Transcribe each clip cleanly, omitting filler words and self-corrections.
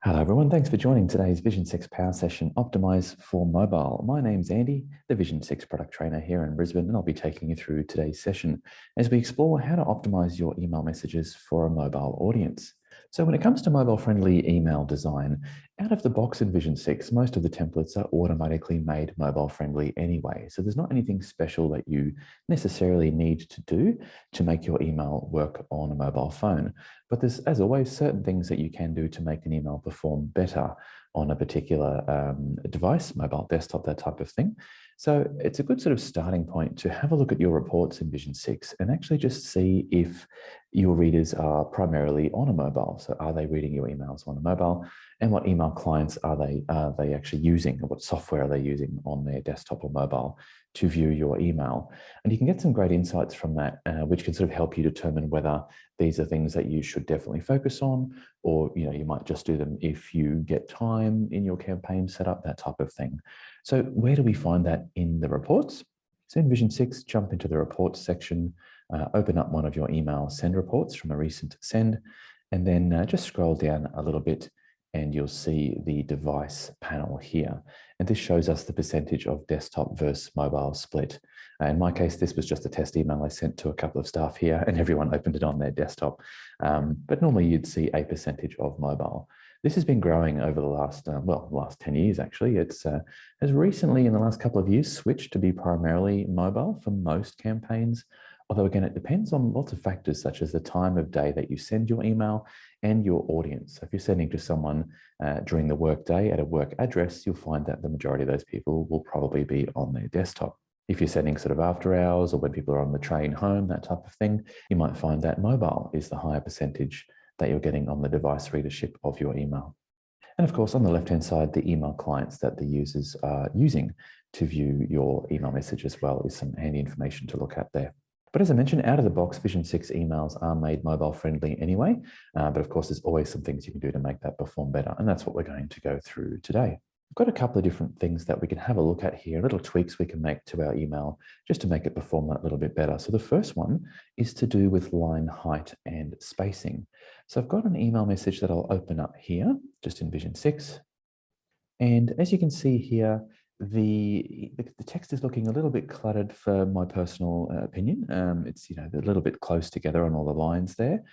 Hello everyone, thanks for joining today's Vision 6 Power Session Optimise for Mobile. My name's Andy, the Vision 6 product trainer here in Brisbane, and I'll be taking you through today's session as we explore how to optimize your email messages for a mobile audience. So when it comes to mobile-friendly email design, out of the box in Vision 6, most of the templates are automatically made mobile-friendly anyway. So there's not anything special that you necessarily need to do to make your email work on a mobile phone. But there's, as always, certain things that you can do to make an email perform better on a particular device, mobile, desktop, that type of thing. So it's a good sort of starting point to have a look at your reports in Vision 6 and actually just see if your readers are primarily on a mobile. So are they reading your emails on a mobile? And what email clients are they actually using? Or what software are they using on their desktop or mobile to view your email? And you can get some great insights from that, which can sort of help you determine whether these are things that you should definitely focus on, or you might just do them if you get time in your campaign setup, that type of thing. So where do we find that in the reports? So in Vision 6, jump into the reports section, open up one of your email send reports from a recent send, and then just scroll down a little bit and you'll see the device panel here. And this shows us the percentage of desktop versus mobile split. In my case, this was just a test email I sent to a couple of staff here and everyone opened it on their desktop. But normally you'd see a percentage of mobile. This has been growing over the last, last 10 years actually. It's has recently in the last couple of years switched to be primarily mobile for most campaigns. Although again, it depends on lots of factors such as the time of day that you send your email and your audience. So if you're sending to someone during the work day at a work address, you'll find that the majority of those people will probably be on their desktop. If you're sending sort of after hours or when people are on the train home, that type of thing, you might find that mobile is the higher percentage that you're getting on the device readership of your email. And of course, on the left-hand side, the email clients that the users are using to view your email message as well is some handy information to look at there. But as I mentioned, out of the box, Vision 6 emails are made mobile friendly anyway. But of course, there's always some things you can do to make that perform better. And that's what we're going to go through today. We've got a couple of different things that we can have a look at here, little tweaks we can make to our email just to make it perform that little bit better. So the first one is to do with line height and spacing. So I've got an email message that I'll open up here, just in Vision 6. And as you can see here, the text is looking a little bit cluttered for my personal opinion. It's a little bit close together on all the lines there.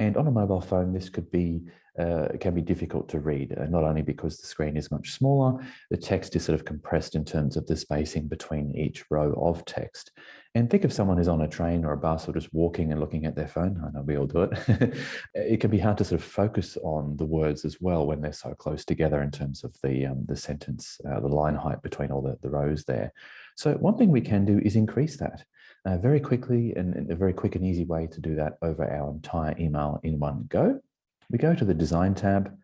And on a mobile phone, this could be it can be difficult to read, not only because the screen is much smaller, the text is sort of compressed in terms of the spacing between each row of text. And think of someone who's on a train or a bus or just walking and looking at their phone. I know we all do it. It can be hard to sort of focus on the words as well when they're so close together in terms of the sentence, the line height between all the rows there. So one thing we can do is increase that. Very quickly, and a very quick and easy way to do that over our entire email in one go. We go to the Design tab,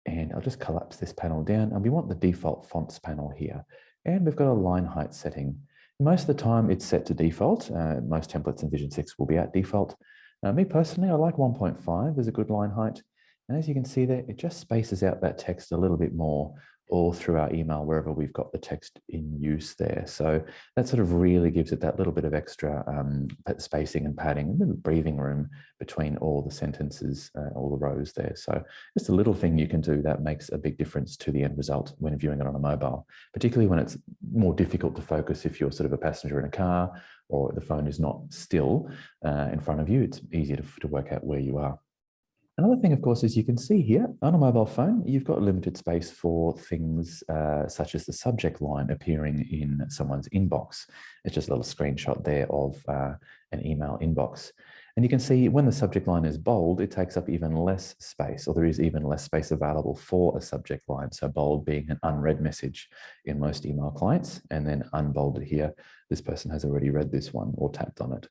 and I'll just collapse this panel down, and we want the default fonts panel here. And we've got a line height setting. Most of the time, it's set to default. Most templates in Vision 6 will be at default. Me personally, I like 1.5 as a good line height. And as you can see there, it just spaces out that text a little bit more all through our email wherever we've got the text in use there. So that sort of really gives it that little bit of extra spacing and padding, a bit of breathing room between all the sentences, all the rows there. So just a little thing you can do that makes a big difference to the end result when viewing it on a mobile, particularly when it's more difficult to focus if you're sort of a passenger in a car or the phone is not still in front of you. It's easier to work out where you are. Another thing, of course, is you can see here on a mobile phone, you've got limited space for things such as the subject line appearing in someone's inbox. It's just a little screenshot there of an email inbox. And you can see when the subject line is bold, it takes up even less space, or there is even less space available for a subject line. So bold being an unread message in most email clients, and then unbolded here, this person has already read this one or tapped on it.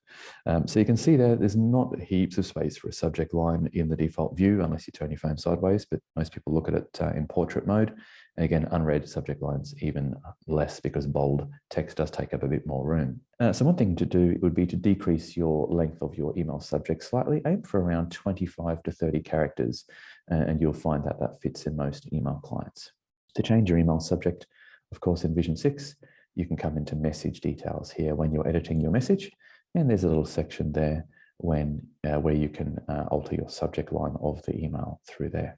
So you can see there's not heaps of space for a subject line in the default view, unless you turn your phone sideways, but most people look at it in portrait mode. And again, unread subject lines even less because bold text does take up a bit more room. So one thing to do would be to decrease your length of your email subject slightly. Aim for around 25 to 30 characters, and you'll find that that fits in most email clients. To change your email subject, of course, in Vision 6, you can come into message details here when you're editing your message, and there's a little section there where you can alter your subject line of the email through there.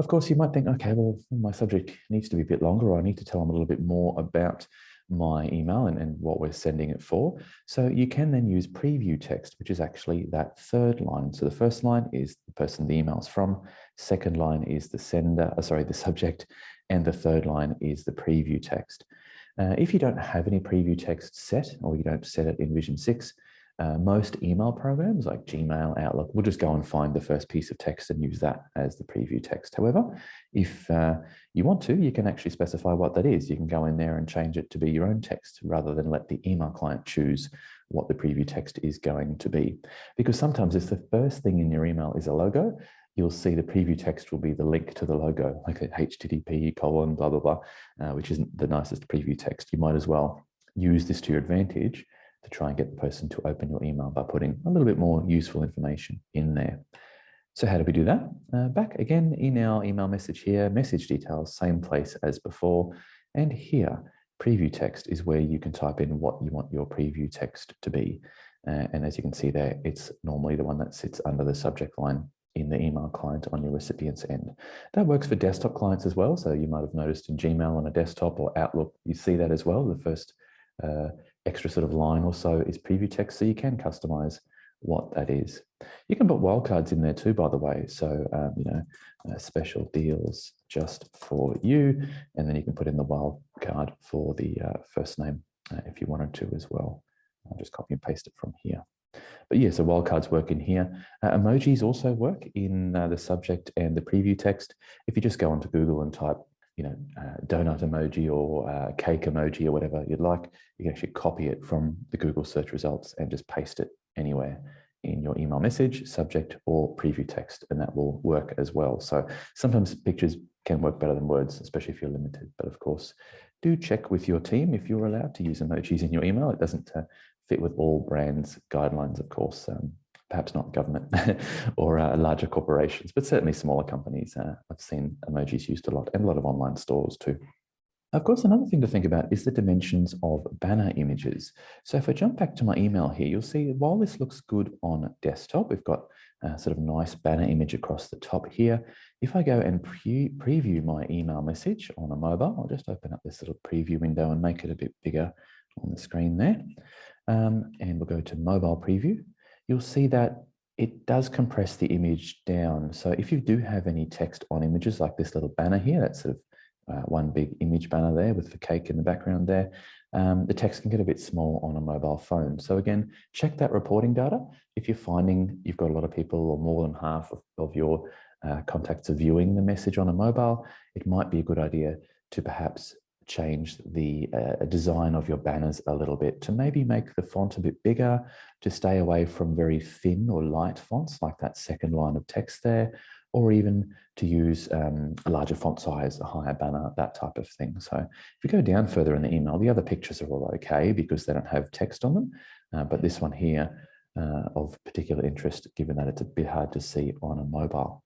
Of course, you might think, okay, well, my subject needs to be a bit longer, or I need to tell them a little bit more about my email and what we're sending it for. So you can then use preview text, which is actually that third line. So the first line is the person the email's from. Second line is the sender, the subject. And the third line is the preview text. If you don't have any preview text set, or you don't set it in Vision 6, most email programs like Gmail, Outlook will just go and find the first piece of text and use that as the preview text. However, if you want to, you can actually specify what that is. You can go in there and change it to be your own text rather than let the email client choose what the preview text is going to be. Because sometimes if the first thing in your email is a logo, you'll see the preview text will be the link to the logo, like a HTTP : blah, blah, blah, which isn't the nicest preview text. You might as well use this to your advantage to try and get the person to open your email by putting a little bit more useful information in there. So how do we do that? Back again in our email message here, message details, same place as before. And here, preview text is where you can type in what you want your preview text to be. And as you can see there, it's normally the one that sits under the subject line in the email client on your recipient's end. That works for desktop clients as well. So you might have noticed in Gmail on a desktop or Outlook, you see that as well. The first extra sort of line or so is preview text, so you can customize what that is. You can put wildcards in there too, by the way. So, special deals just for you, and then you can put in the wildcard for the first name if you wanted to as well. I'll just copy and paste it from here. But yeah, so wildcards work in here. Emojis also work in the subject and the preview text. If you just go onto Google and type donut emoji or cake emoji or whatever you'd like, you can actually copy it from the Google search results and just paste it anywhere in your email message, subject, or preview text, and that will work as well. So sometimes pictures can work better than words, especially if you're limited. But of course, do check with your team if you're allowed to use emojis in your email. It doesn't fit with all brands' guidelines, of course. Perhaps not government or larger corporations, but certainly smaller companies. I've seen emojis used a lot, and a lot of online stores too. Of course, another thing to think about is the dimensions of banner images. So if I jump back to my email here, you'll see while this looks good on desktop, we've got a sort of nice banner image across the top here. If I go and preview my email message on a mobile, I'll just open up this little preview window and make it a bit bigger on the screen there. And we'll go to mobile preview. You'll see that it does compress the image down. So if you do have any text on images like this little banner here, that's sort of one big image banner there with the cake in the background there, the text can get a bit small on a mobile phone. So again, check that reporting data. If you're finding you've got a lot of people or more than half of your contacts are viewing the message on a mobile, it might be a good idea to perhaps change the design of your banners a little bit to maybe make the font a bit bigger, to stay away from very thin or light fonts like that second line of text there, or even to use a larger font size, a higher banner, that type of thing. So if you go down further in the email, the other pictures are all okay because they don't have text on them, but this one here of particular interest, given that it's a bit hard to see on a mobile.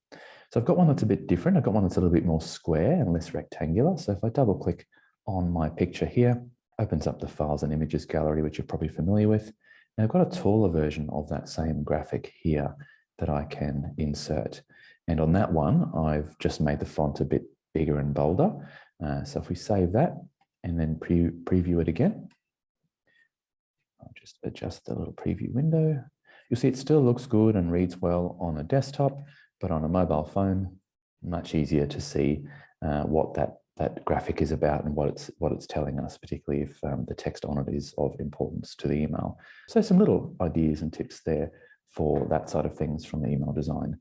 So I've got one that's a bit different. I've got one that's a little bit more square and less rectangular. So if I double click on my picture here, opens up the files and images gallery, which you're probably familiar with. And I've got a taller version of that same graphic here that I can insert. And on that one, I've just made the font a bit bigger and bolder. So if we save that and then preview it again, I'll just adjust the little preview window. You'll see it still looks good and reads well on a desktop, but on a mobile phone, much easier to see what that graphic is about and what it's telling us, particularly if the text on it is of importance to the email. So some little ideas and tips there for that side of things from the email design.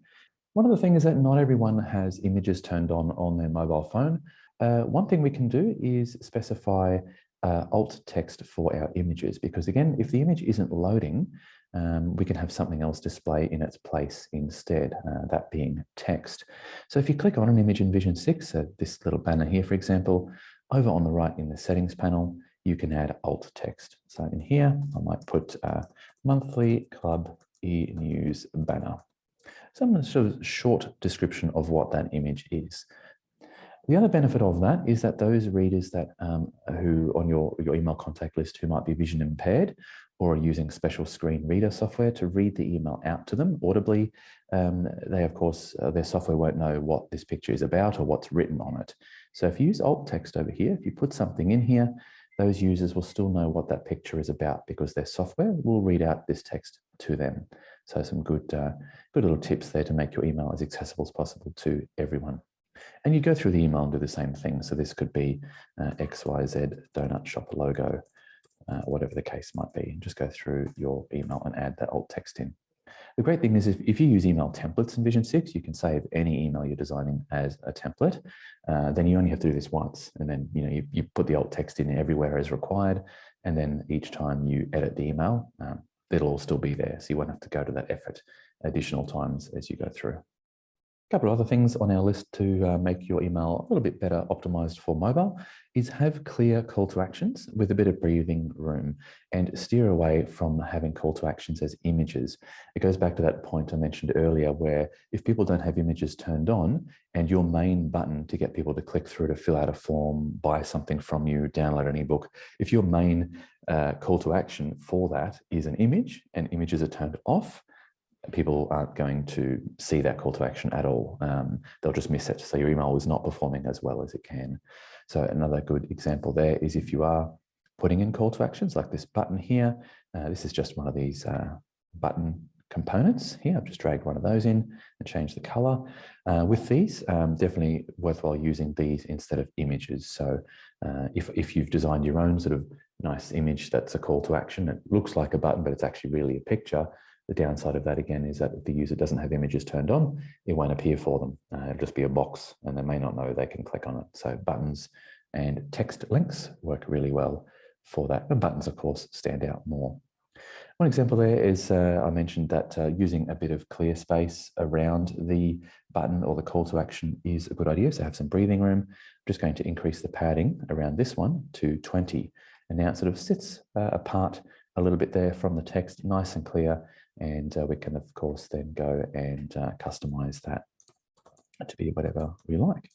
One of the things is that not everyone has images turned on their mobile phone. One thing we can do is specify alt text for our images, because again, if the image isn't loading, we can have something else display in its place instead, that being text. So if you click on an image in Vision 6, this little banner here, for example, over on the right in the settings panel, you can add alt text. So in here, I might put monthly club e-news banner. Some sort of short description of what that image is. The other benefit of that is that those readers that who on your email contact list who might be vision impaired or are using special screen reader software to read the email out to them audibly, they, of course, their software won't know what this picture is about or what's written on it. So if you use alt text over here, if you put something in here, those users will still know what that picture is about because their software will read out this text to them. So some good little tips there to make your email as accessible as possible to everyone. And you go through the email and do the same thing. So this could be XYZ donut shop logo, whatever the case might be. And just go through your email and add that alt text in. The great thing is if you use email templates in Vision 6, you can save any email you're designing as a template. Then you only have to do this once. And then you put the alt text in everywhere as required. And then each time you edit the email, it'll all still be there. So you won't have to go to that effort additional times as you go through. A couple of other things on our list to make your email a little bit better optimized for mobile is have clear call to actions with a bit of breathing room and steer away from having call to actions as images. It goes back to that point I mentioned earlier where if people don't have images turned on and your main button to get people to click through to fill out a form, buy something from you, download an ebook, if your main call to action for that is an image and images are turned off, people aren't going to see that call to action at all. They'll just miss it. So your email is not performing as well as it can. So another good example there is if you are putting in call to actions like this button here, this is just one of these button components here. I've just dragged one of those in and changed the color. With these, definitely worthwhile using these instead of images. So if you've designed your own sort of nice image that's a call to action, it looks like a button, but it's actually really a picture. The downside of that, again, is that if the user doesn't have images turned on, it won't appear for them. It'll just be a box and they may not know they can click on it. So buttons and text links work really well for that. And buttons, of course, stand out more. One example there is I mentioned that using a bit of clear space around the button or the call to action is a good idea. So have some breathing room. I'm just going to increase the padding around this one to 20. And now it sort of sits apart a little bit there from the text, nice and clear. And we can, of course, then go and customize that to be whatever we like.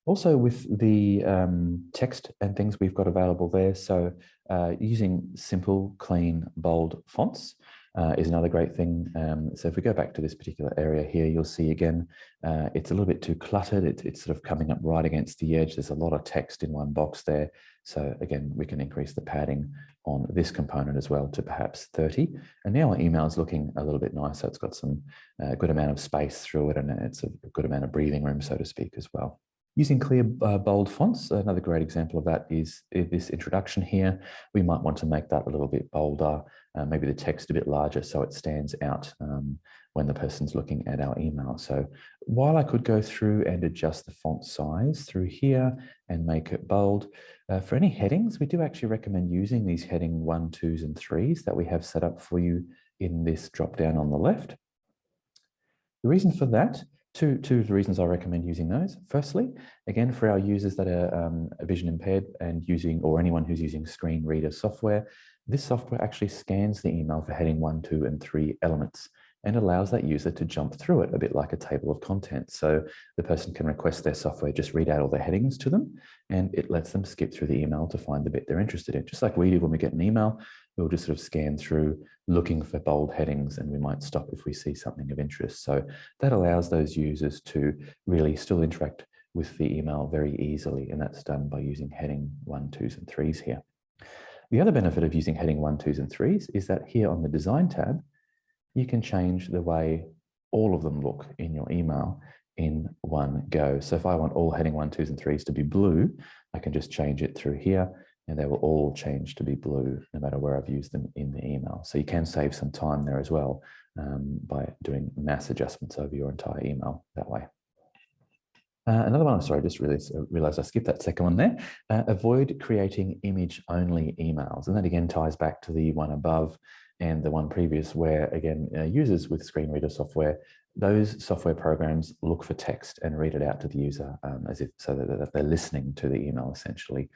Also with the text and things we've got available there, so using simple, clean, bold fonts is another great thing. So if we go back to this particular area here, you'll see again, it's a little bit too cluttered. It's sort of coming up right against the edge. There's a lot of text in one box there. So again, we can increase the padding on this component as well to perhaps 30. And now our email is looking a little bit nicer. It's got some good amount of space through it and it's a good amount of breathing room, so to speak, as well. Using clear, bold fonts, another great example of that is this introduction here. We might want to make that a little bit bolder, maybe the text a bit larger so it stands out when the person's looking at our email. So while I could go through and adjust the font size through here and make it bold, for any headings, we do actually recommend using these heading 1, 2s, and 3s that we have set up for you in this drop down on the left. The reason for that, two reasons I recommend using those. Firstly, again, for our users that are vision impaired and using, or anyone who's using screen reader software, this software actually scans the email for heading 1, 2, and 3 elements and allows that user to jump through it a bit like a table of contents. So the person can request their software just read out all the headings to them, and it lets them skip through the email to find the bit they're interested in. Just like we do when we get an email, we'll just sort of scan through looking for bold headings and we might stop if we see something of interest. So that allows those users to really still interact with the email very easily, and that's done by using heading 1, 2s, and 3s here. The other benefit of using heading 1, 2s, and 3s is that here on the Design tab, you can change the way all of them look in your email in one go. So if I want all heading 1, 2s, and 3s to be blue, I can just change it through here and they will all change to be blue no matter where I've used them in the email. So you can save some time there as well by doing mass adjustments over your entire email that way. Another one, sorry, I just realized I skipped that second one there. Avoid creating image-only emails. And that again ties back to the one above and the one previous where, again, users with screen reader software, those software programs look for text and read it out to the user as if so that they're listening to the email essentially.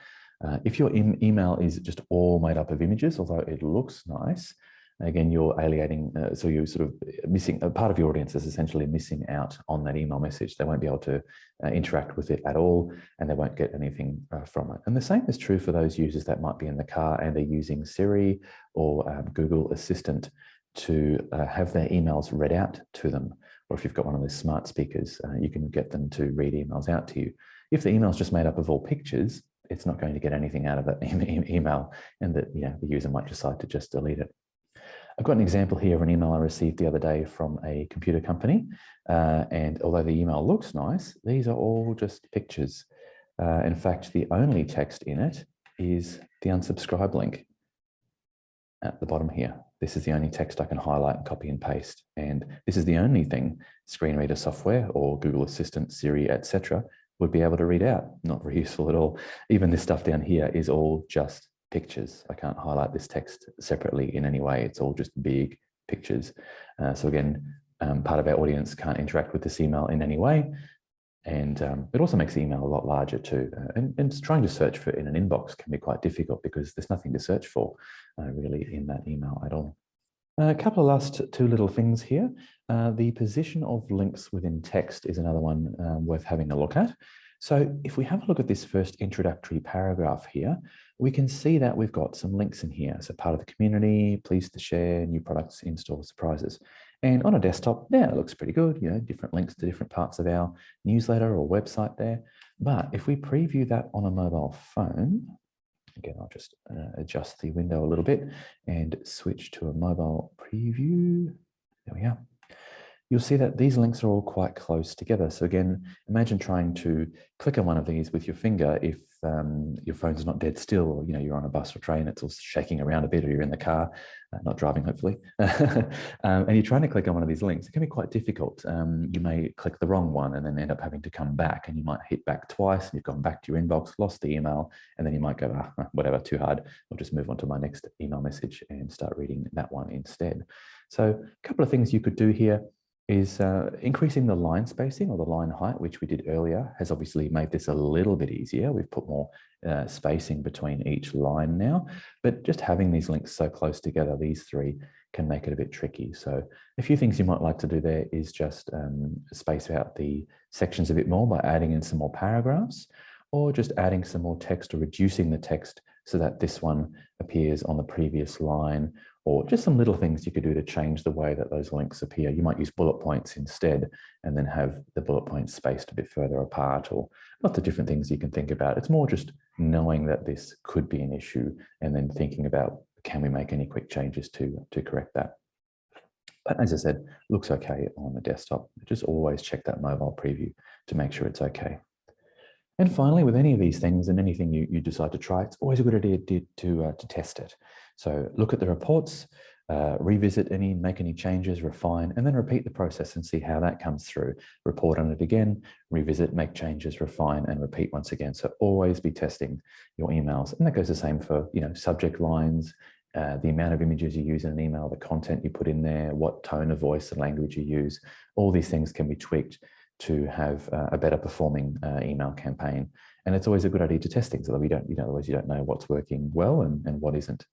If your email is just all made up of images, although it looks nice, Again, you're alienating, so you're sort of missing, a part of your audience is essentially missing out on that email message. They won't be able to interact with it at all, and they won't get anything from it. And the same is true for those users that might be in the car and they're using Siri or Google Assistant to have their emails read out to them. Or if you've got one of those smart speakers, you can get them to read emails out to you. If the email is just made up of all pictures, it's not going to get anything out of that email, and that the user might decide to just delete it. I've got an example here of an email I received the other day from a computer company. And although the email looks nice, these are all just pictures. In fact, the only text in it is the unsubscribe link at the bottom here. This is the only text I can highlight and copy and paste. And this is the only thing screen reader software or Google Assistant, Siri, etc. would be able to read out. Not very useful at all. Even this stuff down here is all just pictures. I can't highlight this text separately in any way. It's all just big pictures. So again, part of our audience can't interact with this email in any way. And it also makes the email a lot larger too. And trying to search for it in an inbox can be quite difficult because there's nothing to search for really in that email at all. A couple of last two little things here. The position of links within text is another one worth having a look at. So if we have a look at this first introductory paragraph here, we can see that we've got some links in here. So part of the community, pleased to share new products, in-store surprises. And on a desktop, yeah, it looks pretty good, different links to different parts of our newsletter or website there. But if we preview that on a mobile phone, again, I'll just adjust the window a little bit and switch to a mobile preview. There we are. You'll see that these links are all quite close together. So again, imagine trying to click on one of these with your finger if your phone's not dead still, or you're on a bus or train, it's all shaking around a bit, or you're in the car, not driving hopefully, and you're trying to click on one of these links. It can be quite difficult. You may click the wrong one and then end up having to come back, and you might hit back twice and you've gone back to your inbox, lost the email, and then you might go, whatever, too hard, I'll just move on to my next email message and start reading that one instead. So a couple of things you could do here is increasing the line spacing or the line height, which we did earlier, has obviously made this a little bit easier. We've put more spacing between each line now, but just having these links so close together, these three, can make it a bit tricky. So a few things you might like to do there is just space out the sections a bit more by adding in some more paragraphs, or just adding some more text or reducing the text so that this one appears on the previous line, or just some little things you could do to change the way that those links appear. You might use bullet points instead, and then have the bullet points spaced a bit further apart, or lots of different things you can think about. It's more just knowing that this could be an issue and then thinking about, can we make any quick changes to correct that? But as I said, looks okay on the desktop. Just always check that mobile preview to make sure it's okay. And finally, with any of these things and anything you decide to try, it's always a good idea to test it. So look at the reports, revisit make any changes, refine, and then repeat the process and see how that comes through. Report on it again, revisit, make changes, refine, and repeat once again. So always be testing your emails. And that goes the same for subject lines, the amount of images you use in an email, the content you put in there, what tone of voice and language you use. All these things can be tweaked to have a better performing email campaign. And it's always a good idea to test things, although otherwise you don't know what's working well and what isn't.